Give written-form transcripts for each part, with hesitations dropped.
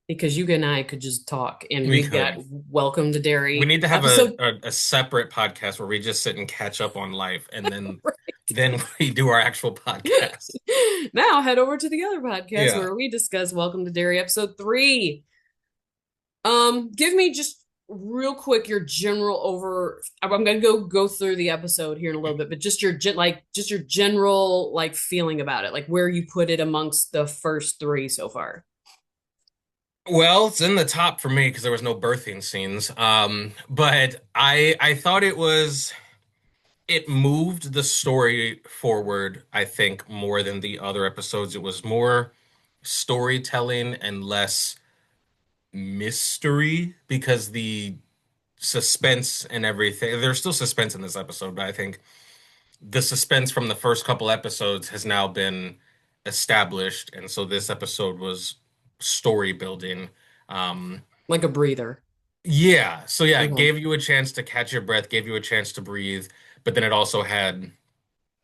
because you and I could just talk, and We we've got could. Welcome to We Derry need to have episode. a separate podcast where we just sit and catch up on life, and then we do our actual podcast. Now head over to the other podcast Yeah. where we discuss Welcome to Derry episode 3. Give me just real quick your general over. I'm gonna go through the episode here in a little bit, but just just your general like feeling about it, like where you put it amongst the first three so far. Well, it's in the top for me because there was no birthing scenes. But I thought it moved the story forward, I think, more than the other episodes. It was more storytelling and less mystery because the suspense and everything, there's still suspense in this episode, but I think the suspense from the first couple episodes has now been established, and so this episode was story building. Um, Like a breather. yeah, so yeah, it Okay. gave you a chance to catch your breath, gave you a chance to breathe, but then it also had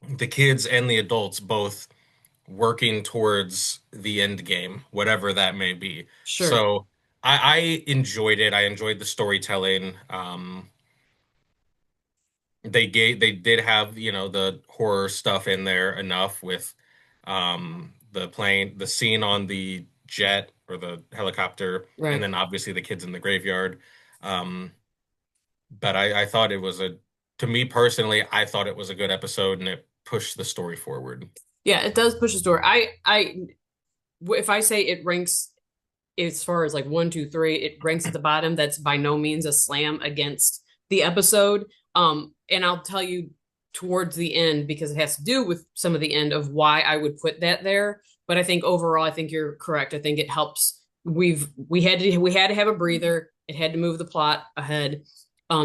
the kids and the adults both working towards the end game, whatever that may be. Sure. So I enjoyed it. I enjoyed the storytelling. They did have, the horror stuff in there enough with the scene on the jet or the helicopter, and Right. then obviously the kids in the graveyard. Um, but I thought it was to me personally, I thought it was a good episode and it pushed the story forward. Yeah, it does push the story. If I say it ranks as far as like one, two, three, it ranks at the bottom. That's by no means a slam against the episode. And I'll tell you towards the end because it has to do with some of the end of why I would put that there. But I think overall, I think you're correct. I think it helps. We had to have a breather. It had to move the plot ahead.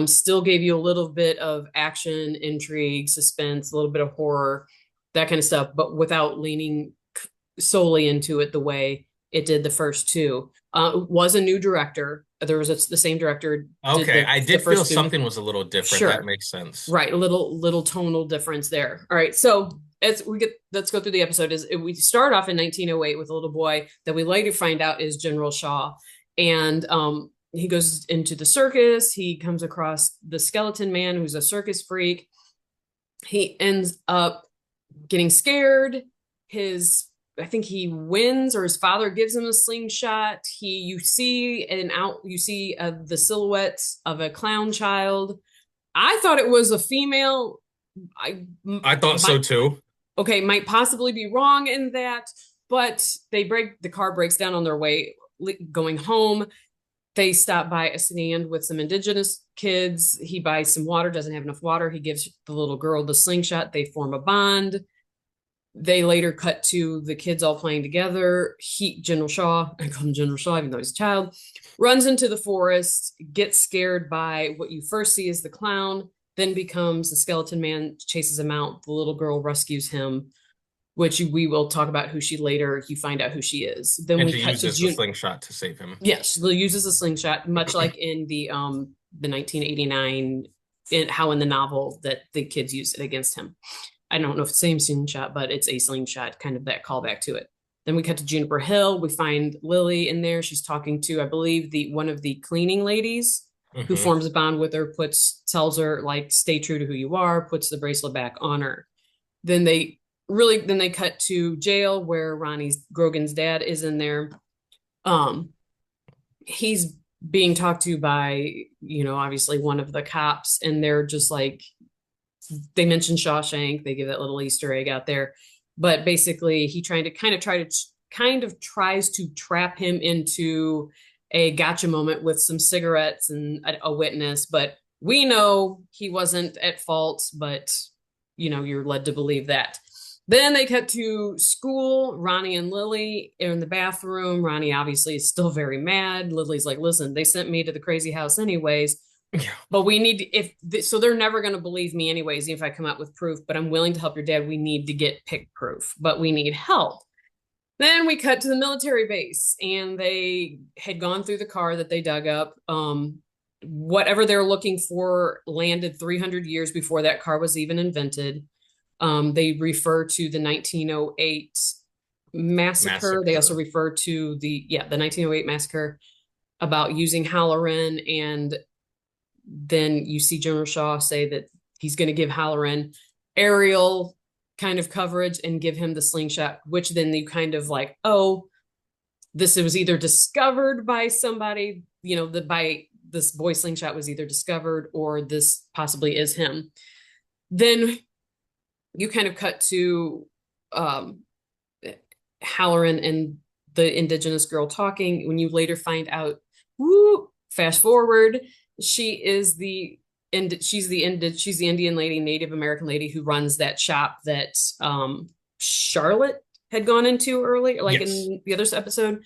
Still gave you a little bit of action, intrigue, suspense, a little bit of horror, that kind of stuff, but without leaning solely into it the way it did the first two. It was a new director. The same director did Okay, I the did feel first two. something was a little different. That Sure, makes sense. right. A little tonal difference there. All right, so as we get, let's go through the episode. We start off in 1908 with a little boy that we later find out is General Shaw, and he goes into the circus. He comes across the skeleton man, who's a circus freak. He ends up getting scared. His I think he wins, or his father gives him a slingshot. You see the silhouette of a clown child. I thought it was a female. I I thought so might too. Okay, might possibly be wrong in that, but the car breaks down on their way going home. They stop by a stand with some indigenous kids. He buys some water, doesn't have enough water. He gives the little girl the slingshot. They form a bond. They later cut to the kids all playing together. General Shaw, I call him General Shaw, even though he's a child, runs into the forest, gets scared by what you first see as the clown, then becomes the skeleton man, chases him out. The little girl rescues him, which we will talk about who she later, you find out who she is. Then And we she cut to uses the June. slingshot to save him. Yes, she uses a slingshot, much like in the 1989, how in the novel that the kids use it against him. I don't know if it's the same slingshot, but it's a slingshot, kind of that callback to it. Then we cut to Juniper Hill. We find Lily in there. She's talking to, I believe, the one of the cleaning ladies who Hmm. forms a bond with her, tells her like, stay true to who you are, puts the bracelet back on her. Then they cut to jail where Ronnie's Grogan's dad is in there. Um, he's being talked to by, obviously one of the cops, and they're just like, they mention Shawshank. They give that little Easter egg out there, but basically he trying to kind of tries to trap him into a gotcha moment with some cigarettes and a witness. But we know he wasn't at fault. But you're led to believe that. Then they cut to school. Ronnie and Lily are in the bathroom. Ronnie obviously is still very mad. Lily's like, "Listen, they sent me to the crazy house anyways. Yeah. But we need so they're never going to believe me anyways, even if I come out with proof. But I'm willing to help your dad. We need to get pick proof, but we need help." Then we cut to the military base, and they had gone through the car that they dug up. Whatever they're looking for landed 300 years before that car was even invented. They refer to the 1908 massacre. They also Massacre. refer to the 1908 massacre about using Halloran, and then you see General Shaw say that he's going to give Halloran aerial kind of coverage and give him the slingshot, which then you kind of like, oh, this was either discovered by somebody, that by this boy slingshot was either discovered or this possibly is him. Then you kind of cut to um, Halloran and the indigenous girl talking. When you later find out, woo, fast forward, she is she's the Indian lady, Native American lady who runs that shop that Charlotte had gone into earlier, like Yes. in the other episode,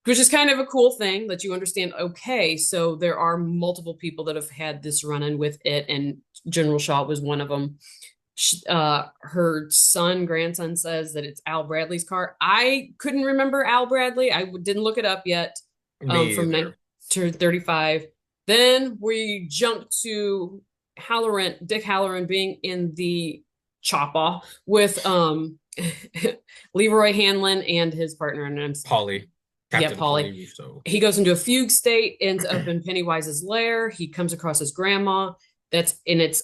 which is kind of a cool thing that you understand. Okay, so there are multiple people that have had this run-in with it, and General Shaw was one of them. Her grandson says that it's Al Bradley's car. I couldn't remember Al Bradley. I didn't look it up yet. Me From either. 1935. Then we jump to Dick Halloran being in the chopper with Leroy Hanlon and his partner, and Polly. yeah, Captain Polly. Polly Russo. He goes into a fugue state, ends up in Pennywise's lair. He comes across his grandma. It's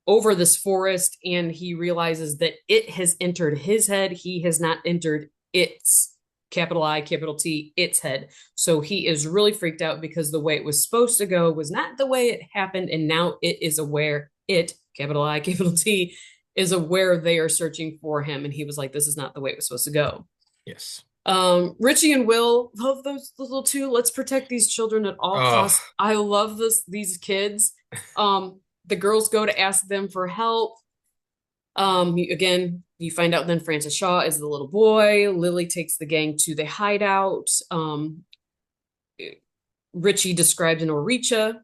over this forest, and he realizes that it has entered his head. He has not entered its, capital I, capital T, its head. So he is really freaked out because the way it was supposed to go was not the way it happened, and now it is aware, capital I, capital T, is aware they are searching for him, and he was like, this is not the way it was supposed to go. Yes. Richie and Will love those little two. Let's protect these children at all Oh, costs. I love these kids. The girls go to ask them for help. Again, you find out then Francis Shaw is the little boy. Lily takes the gang to the hideout. Richie described in Oricha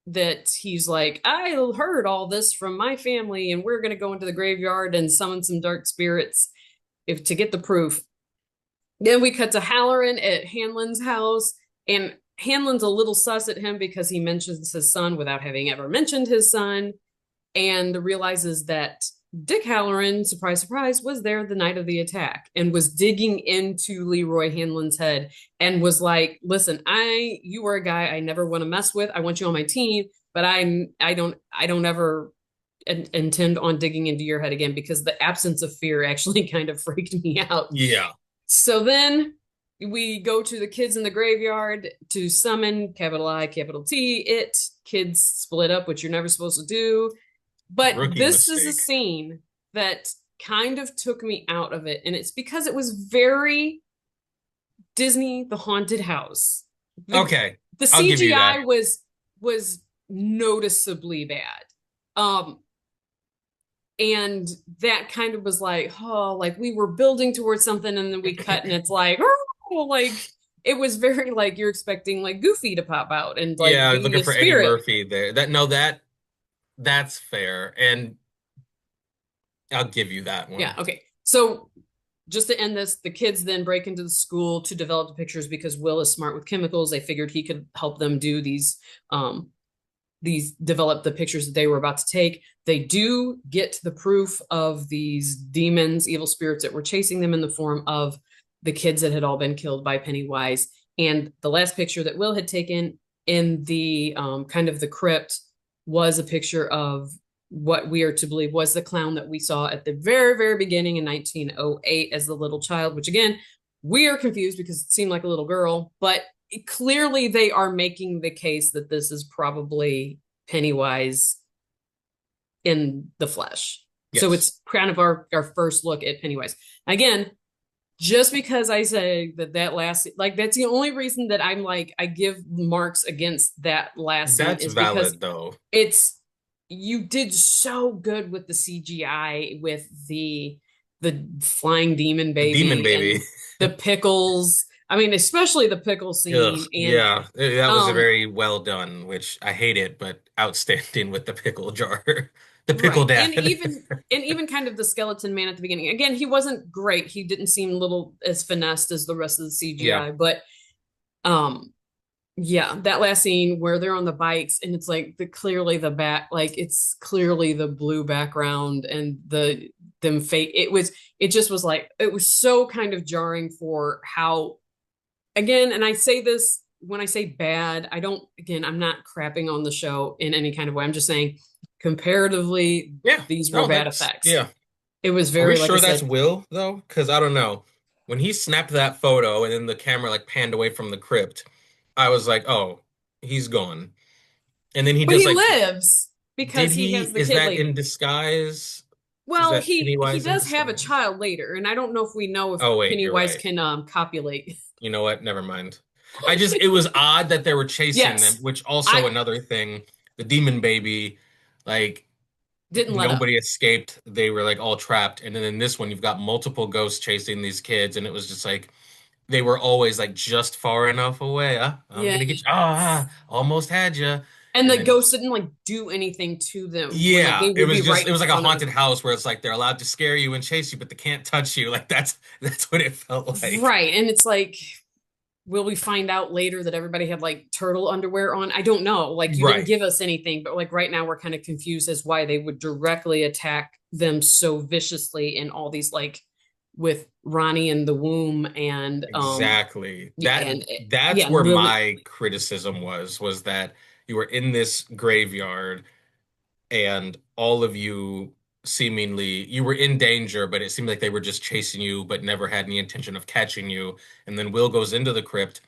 that he's like, I heard all this from my family, and we're gonna go into the graveyard and summon some dark spirits to get the proof. Then we cut to Halloran at Hanlon's house, and Hanlon's a little sus at him because he mentions his son without having ever mentioned his son, and realizes that Dick Halloran, surprise, surprise, was there the night of the attack and was digging into Leroy Hanlon's head and was like, listen, you were a guy I never want to mess with. I want you on my team, but I don't ever intend on digging into your head again, because the absence of fear actually kind of freaked me out. yeah. So then we go to the kids in the graveyard to summon, capital I, capital T, it. Kids split up, which you're never supposed to do. But Rookie this is a mistake. scene that kind of took me out of it. And it's because it was very Disney, the haunted house. The, Okay. the I'll give you that. CGI was noticeably bad. And that kind of was like, oh, like we were building towards something, and then we cut, and it's like, oh, like it was very like you're expecting like Goofy to pop out and like Yeah, I was be looking a for Eddie spirit. Murphy there. That's fair. And I'll give you that Yeah, one. okay. So just to end this, the kids then break into the school to develop the pictures because Will is smart with chemicals. They figured he could help them do these develop the pictures that they were about to take. They do get the proof of these demons, evil spirits that were chasing them in the form of the kids that had all been killed by Pennywise. And the last picture that Will had taken in the kind of the crypt was a picture of what we are to believe was the clown that we saw at the very, very beginning in 1908 as the little child, which again, we are confused because it seemed like a little girl, but clearly they are making the case that this is probably Pennywise in the flesh. So Yes. it's kind of our first look at Pennywise. Again, just because I say that last, like, that's the only reason that I'm like, I give marks against that last scene That's is because valid though. it's, you did so good with the CGI with the flying demon The Demon baby and Baby. the pickles. I mean, especially the pickle Ugh, scene. And yeah, that was a um very well done, which I hate it, but outstanding with the pickle jar. The pickle right. And dad. even kind of the skeleton man at the beginning. Again, he wasn't great. He didn't seem little as finessed as the rest of the Yeah. CGI, but um Yeah, that last scene where they're on the bikes and it's like clearly the back, like it's clearly the blue background and them fake. It just was like it was so kind of jarring for how, again, and I say this when I say bad, I don't, again, I'm not crapping on the show in any kind of way. I'm just saying comparatively, Yeah. these were No, bad that's effects. yeah. It was Are we very, like I sure that's said, Will though? Because I don't know. When he snapped that photo and then the camera like panned away from the crypt, I was like, oh, he's gone. And then he but just he like, lives did because he he? has the Is kid that later. in disguise? Is Well, that he Pennywise in does have a disguise? child later, and I don't know if we know if Oh wait, you're Pennywise right. can copulate. You know what? Never mind. It was odd that they were chasing them, Yes, which also I another thing, the demon baby, like didn't let up. nobody escaped. They were like all trapped. And then in this one, you've got multiple ghosts chasing these kids, and it was just like they were always like just far enough away. I'm Yeah, gonna get you. Almost had you. and And the then ghost didn't like do anything to them when like yeah, they would be right it in was like a front of haunted them. house where it's like they're allowed to scare you and chase you, but they can't touch you. Like that's what it felt like. Right, and it's like, will we find out later that everybody had like turtle underwear on? I don't know. Like you didn't Right. give us anything, but like right now we're kind of confused as why they would directly attack them so viciously in all these like with Ronnie in the womb and Exactly. and That's yeah, where Lily. my criticism was that you were in this graveyard and all of you seemingly you were in danger, but it seemed like they were just chasing you, but never had any intention of catching you. And then Will goes into the crypt,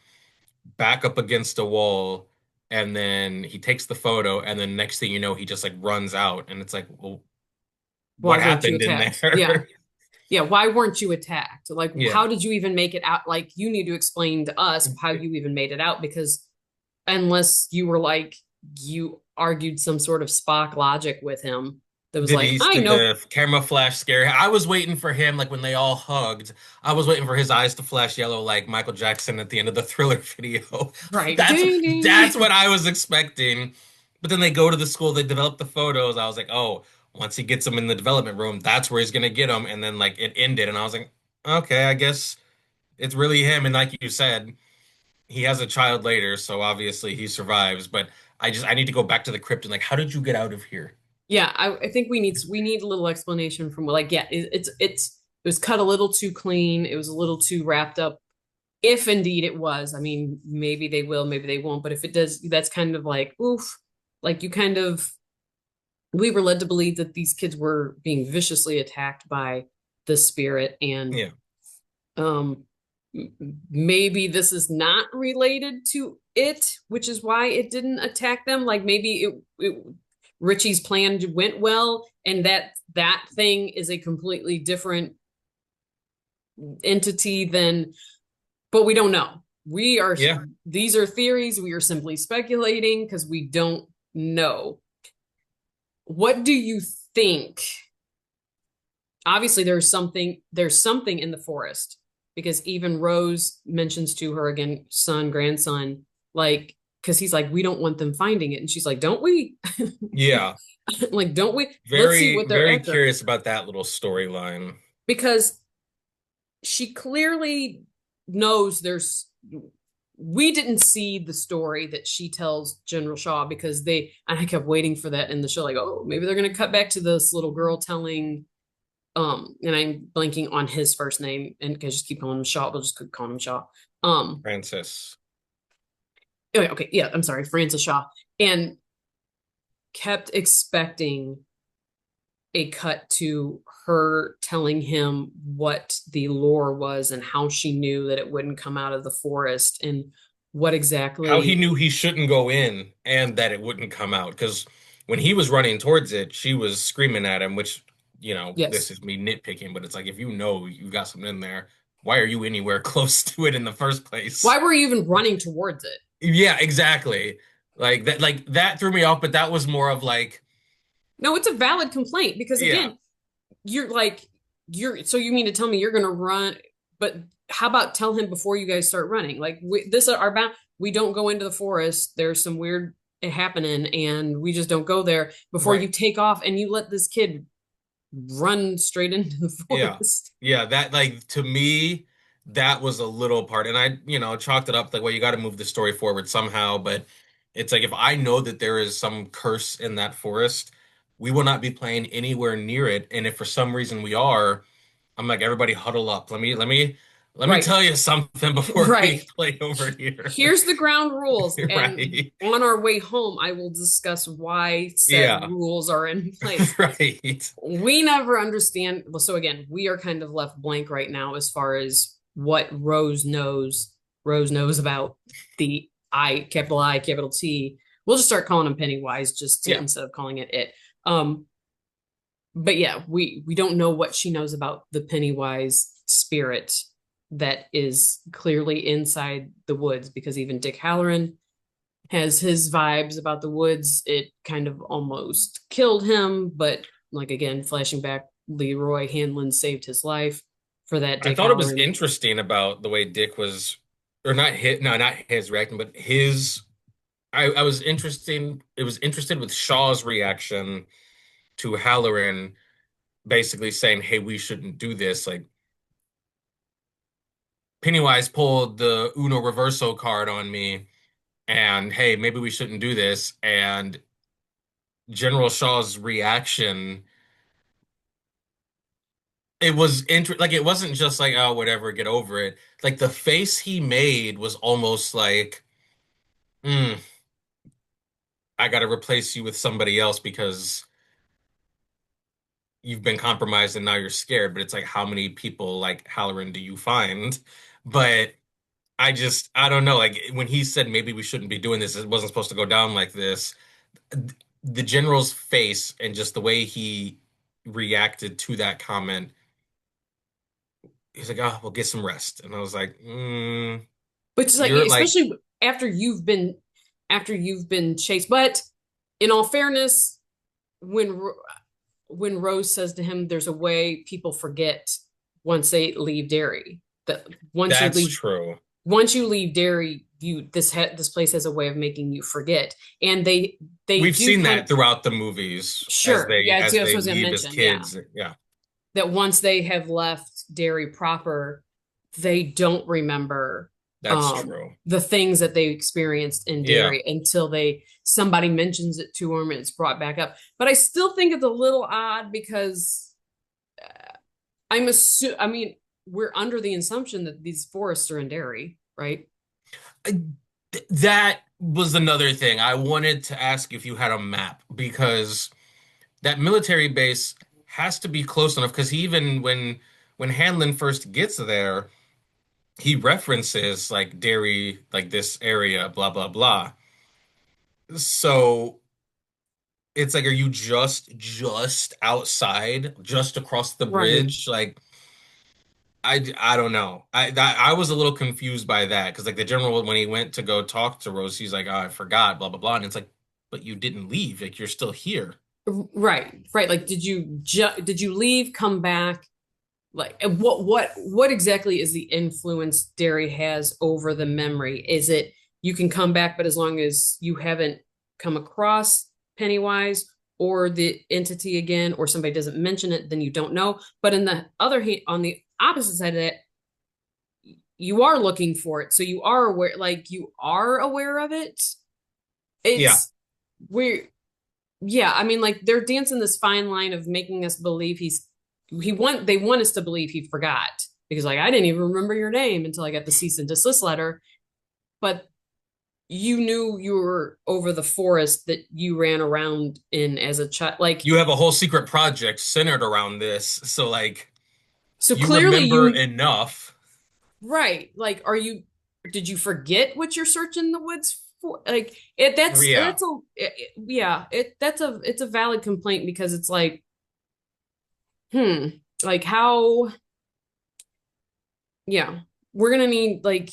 back up against a wall, and then he takes the photo, and then next thing you know, he just like runs out, and it's like, well, Why what weren't you happened in attacked? Yeah. there? Yeah, why weren't you attacked? Like, Yeah. how did you even make it out? Like, you need to explain to us how you even made it out because unless you were like, you argued some sort of Spock logic with him that was like, I Did know, the camera flash scare? I was waiting for him, like when they all hugged. I was waiting for his eyes to flash yellow, like Michael Jackson at the end of the Thriller video. right, That's ding, ding, that's ding. what I was expecting. But then they go to the school, they develop the photos. I was like, oh, once he gets them in the development room, that's where he's gonna get them. And then like it ended, and I was like, okay, I guess it's really him. And like you said, he has a child later, so obviously he survives. But I need to go back to the crypt and like, how did you get out of here? Yeah, I think we need a little explanation from like, yeah, it was cut a little too clean. It was a little too wrapped up. If indeed it was, I mean, maybe they will, maybe they won't. But if it does, that's kind of like, oof, like you kind of we were led to believe that these kids were being viciously attacked by the spirit and Yeah. um maybe this is not related to it, which is why it didn't attack them. Like maybe it Richie's plan went well and that thing is a completely different entity than, but we don't know. We are Yeah. These are theories, we are simply speculating because we don't know. What do you think? Obviously there's something in the forest because even Rose mentions to her again, son, grandson, like because he's like, we don't want them finding it. And she's like, don't we? Yeah. Like, don't we? Let's see Very, what they're very after. curious about that little storyline. Because she clearly knows there's we didn't see the story that she tells General Shaw because and I kept waiting for that in the show, like, oh, maybe they're gonna cut back to this little girl telling and I'm blanking on his first name and I just keep calling him Shaw. We'll just call him Shaw. Um, Francis. okay, yeah, I'm sorry, Francis Shaw, and kept expecting a cut to her telling him what the lore was and how she knew that it wouldn't come out of the forest and what How he exactly. knew he shouldn't go in and that it wouldn't come out. Because when he was running towards it, she was screaming at him, which, this Yes. is me nitpicking, but it's like if you know you got something in there, why are you anywhere close to it in the first place? Why were you even running towards it? Yeah, exactly. Like that threw me off, but that was more of like, No, it's a valid complaint because yeah, again, you're like you're so you mean to tell me you're going to run, but how about tell him before you guys start running, like this are our bound, we don't go into the forest, there's some weird happening and we just don't go there before you right. take off and you let this kid run straight into the Yeah. forest. Yeah, that like to me that was a little part, and I, chalked it up like, well, you got to move the story forward somehow. But it's like if I know that there is some curse in that forest, we will not be playing anywhere near it. And if for some reason we are, I'm like, everybody huddle up. Let me Right. tell you something before we Right. play over here. Here's the ground rules. And Right. on our way home, I will discuss why said Yeah. rules are in place. Right. We never understand. Well, so again, we are kind of left blank right now as far as what Rose knows. Rose knows about the I, capital T. We'll just start calling him Pennywise just to Yeah. instead of calling it it. Um, but yeah, we don't know what she knows about the Pennywise spirit that is clearly inside the woods because even Dick Halloran has his vibes about the woods. It kind of almost killed him, but like again, flashing back, Leroy Hanlon saved his life for that I Dick thought it was Halloran. interesting about the way Dick was, or not his, no, not his reacting, but his. I was interesting. It was interested with Shaw's reaction to Halloran basically saying, "Hey, we shouldn't do this." Like Pennywise pulled the Uno Reverso card on me, and hey, maybe we shouldn't do this. And General Shaw's reaction, it was like it wasn't just like, oh, whatever, get over it. Like the face he made was almost like, hmm, I got to replace you with somebody else because you've been compromised and now you're scared. But it's like, how many people like Halloran do you find? But I don't know. Like when he said maybe we shouldn't be doing this, it wasn't supposed to go down like this. The general's face and just the way he reacted to that comment, he's like, oh, we'll get some rest. And I was like, Which is like, you're like, especially after you've been chased. But in all fairness, when when Rose says to him, "There's a way people forget once they leave Derry. That that's true. once you leave Derry, this place has a way of making you forget." And they We've do seen kind that of throughout the movies as sure, they yeah, that's as what I they was gonna leave as mention. Yeah, kids. Yeah. that once they have left Derry proper, they don't remember That's true. the things that they experienced in Yeah. Derry until they somebody mentions it to them and it's brought back up. But I still think it's a little odd because I mean, we're under the assumption that these forests are in Derry, right? I- That was another thing. I wanted to ask if you had a map because that military base has to be close enough because even when Hanlon first gets there, he references like Derry, like this area, blah blah blah. So it's like, are you just outside, just across the Right. bridge? Like I don't know. I was a little confused by that because like the general when he went to go talk to Rose, he's like, oh, I forgot, blah blah blah, and it's like, but you didn't leave, like you're still here. Right. Right. Like, did you leave, come back? Like, what exactly is the influence Derry has over the memory? Is it you can come back, but as long as you haven't come across Pennywise or the entity again, or somebody doesn't mention it, then you don't know. But in the other hand, on the opposite side of that, you are looking for it, so you are aware. Like you are aware of it. Yeah, It's weird. Yeah, I mean, like they're dancing this fine line of making us believe they want us to believe he forgot because like I didn't even remember your name until I got the cease and desist letter, but you knew you were over the forest that you ran around in as a child. Like you have a whole secret project centered around this, so like so you clearly remember you enough. right. Like are you did you forget what you're searching the woods for? Like Yeah, yeah, it's a valid complaint because it's like hmm like how yeah, we're gonna need like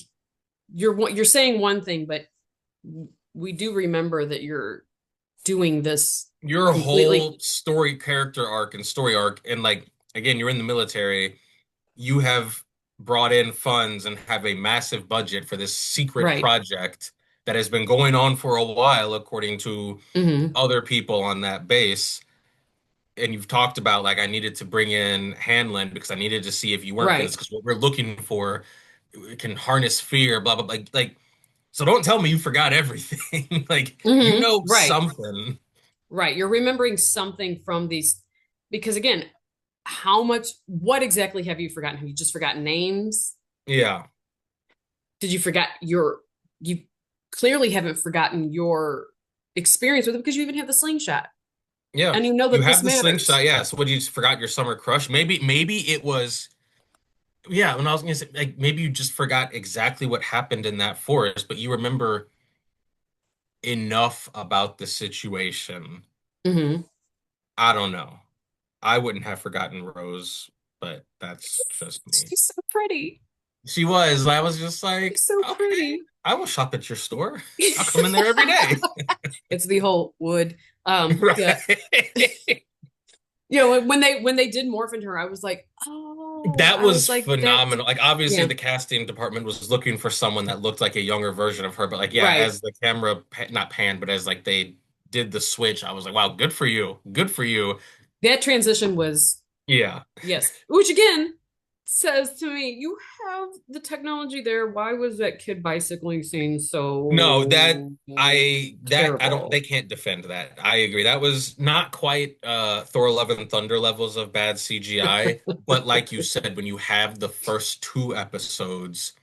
you're saying one thing, but we do remember that you're doing this your completely whole story, character arc, and story arc, and like again, you're in the military. You have brought in funds and have a massive budget for this secret right. project that has been going on for a while, according to Hmm. other people on that base. And you've talked about like I needed to bring in Hanlon because I needed to see if you weren't going to, Right. because what we're looking for. can harness fear, blah blah blah. So don't tell me you forgot everything. Like you Hmm. know Right. something. Right. You're remembering something from these because again, what exactly have you forgotten? Have you just forgotten names? Yeah. Did you forget you clearly haven't forgotten your experience with it because you even have the slingshot Yeah. and you know You that have this the matters. slingshot, yeah. So what you just forgot your summer crush? Maybe it was yeah, when I was gonna say like maybe you just forgot exactly what happened in that forest, but you remember enough about the situation. Hmm. I don't know. I wouldn't have forgotten Rose, but that's just me. She's so pretty. She was. I was just like, She's so okay, pretty. I will shop at your store. I'll come in there every day. It's the whole wood. The Right. when they did morph into her, I was like, oh, That I was was like that. phenomenal. Like obviously Yeah, the casting department was looking for someone that looked like a younger version of her, but like yeah, right. as the camera not panned, but as like they did the switch, I was like, wow, good for you. Good for you. That transition was Yeah. yes, which again says to me, you have the technology there. Why was that kid bicycling scene No, so that I don't they terrible? can't defend that. I agree. That was not quite Thor Love and Thunder levels of bad CGI, but like you said, when you have the first two episodes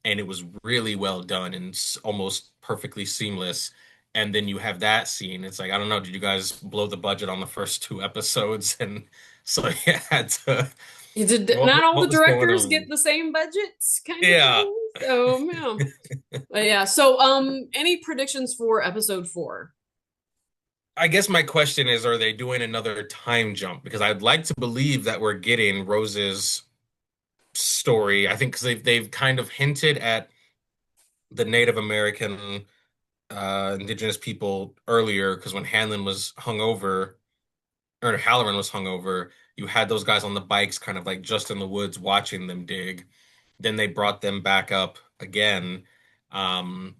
and it was really well done and almost perfectly seamless, and then you have that scene, it's like I don't know, did you guys blow the budget on the first two episodes? And so you had to Not all the what was going directors get on? the same budgets, kind of Yeah. thing. So yeah. But yeah. So any predictions for episode 4? I guess my question is, are they doing another time jump? Because I'd like to believe that we're getting Rose's story. I think because they've kind of hinted at the Native American indigenous people earlier, because when Hanlon was hung over, or Halloran was hung over, you had those guys on the bikes kind of like just in the woods watching them dig. Then they brought them back up again. Um,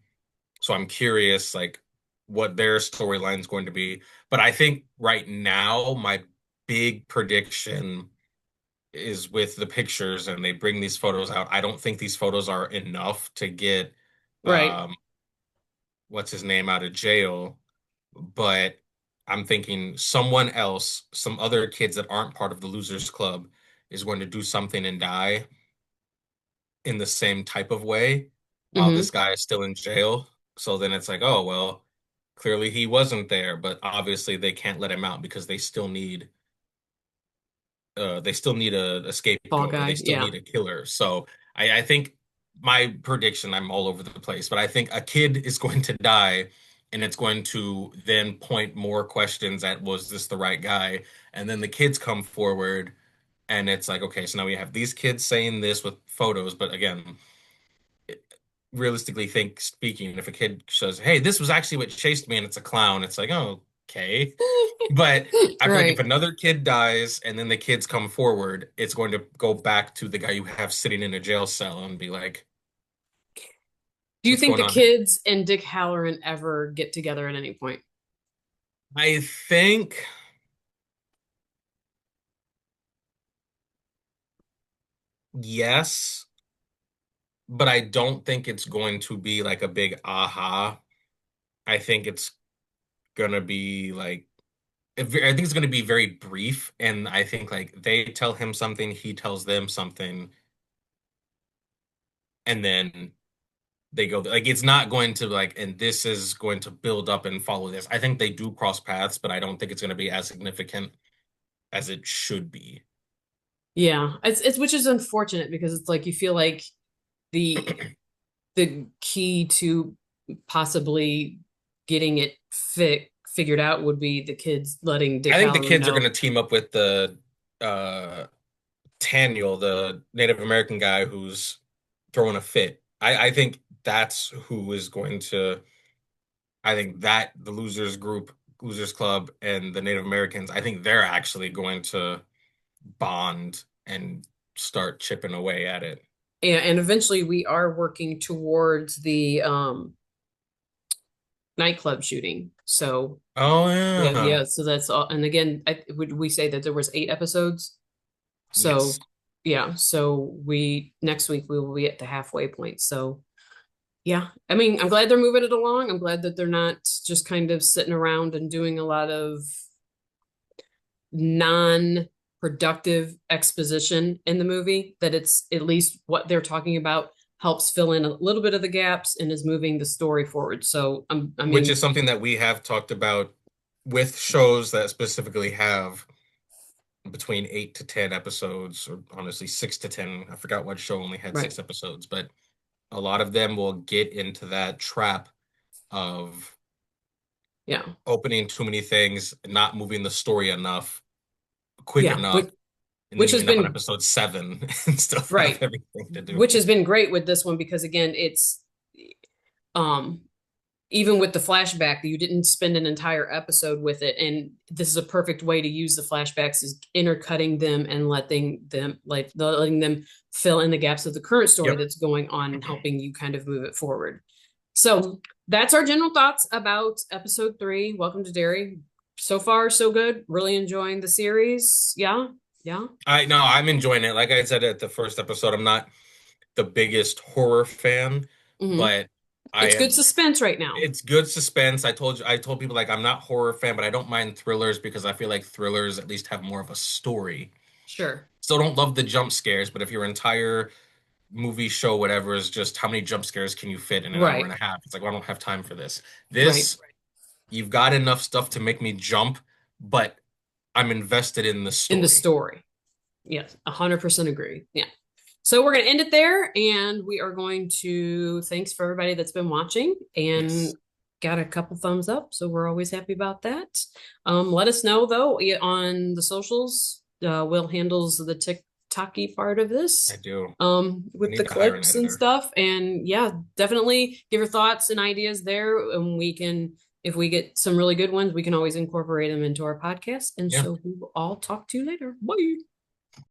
So I'm curious, like, what their storyline is going to be. But I think right now, my big prediction is with the pictures, and they bring these photos out. I don't think these photos are enough to get Right. um, what's his name out of jail. But I'm thinking someone else, some other kids that aren't part of the Losers Club, is going to do something and die in the same type of way while Hmm. this guy is still in jail. So then it's like, oh, well, clearly he wasn't there, but obviously they can't let him out because they still need a Fall scapegoat or they guy. still Yeah. need a killer. So I think my prediction, I'm all over the place, but I think a kid is going to die and it's going to then point more questions at was this the right guy? And then the kids come forward and it's like, okay, so now we have these kids saying this with photos, but again, realistically think speaking, if a kid says, "Hey, this was actually what chased me," and it's a clown, it's like, oh, okay. But I feel like if Right. another kid dies and then the kids come forward, it's going to go back to the guy you have sitting in a jail cell and be like, Do you "What's think going the on here?" kids and Dick Halloran ever get together at any point? I think yes, but I don't think it's going to be like a big aha. I think it's gonna be like I think it's going to be very brief, and I think like they tell him something, he tells them something, and then they go like it's not going to like, and this is going to build up and follow this. I think they do cross paths, but I don't think it's going to be as significant as it should be. Yeah. It's which is unfortunate because it's like you feel like the the key to possibly getting it figured out would be the kids letting Dick I think the Halloran kids are going know. to team up with the uh Taniel, the Native American guy who's throwing a fit. I think that's who is going to I think that the losers group, losers club, and the Native Americans, I think they're actually going to bond and start chipping away at it. And eventually we are working towards the nightclub shooting. So Oh yeah, yeah. yeah. So that's all. And again, would we say that there was 8 episodes? Yes. So yeah, so we next week we will be at the halfway point. So yeah, I mean, I'm glad they're moving it along. I'm glad that they're not just kind of sitting around and doing a lot of non-productive exposition in the movie, that it's at least what they're talking about helps fill in a little bit of the gaps and is moving the story forward. So I Which is mean, something that we have talked about with shows that specifically have between 8 to 10 episodes, or honestly 6 to 10. I forgot what show only had right. 6 episodes, but a lot of them will get into that trap of Yeah. opening too many things, not moving the story enough, quick Yeah. enough, and then Which you has end up on been episode 7 and still have right. everything to do. Which has been great with this one because again, it's um even with the flashback, you didn't spend an entire episode with it, and this is a perfect way to use the flashbacks, is intercutting them and letting them fill in the gaps of the current story Yep. that's going on and helping you kind of move it forward. So that's our general thoughts about episode 3. Welcome to Derry. So far so good, really enjoying the series. Yeah, yeah. I no, I'm enjoying it. Like I said at the first episode, I'm not the biggest horror fan, Hmm. but I It's good have suspense right now. it's good suspense. I told people like I'm not horror fan, but I don't mind thrillers because I feel like thrillers at least have more of a story. Sure. Still don't love the jump scares, but if your entire movie, show, whatever is just how many jump scares can you fit in an hour and Right, a half? It's like, well, I don't have time for this. right. This, you've got enough stuff to make me jump, but I'm invested in the In the story. story. Yes, 100% agree. Yeah. So we're going to end it there, and we are going to thanks for everybody that's been watching and Yes, got a couple thumbs up. So we're always happy about that. Let us know though on the socials. Will handles the TikToky part of I this do. I with the need to hire an clips and editor. stuff. And yeah, definitely give your thoughts and ideas there, and we can. If we get some really good ones, we can always incorporate them into our podcast. And Yeah. so we will all talk to you later. Bye.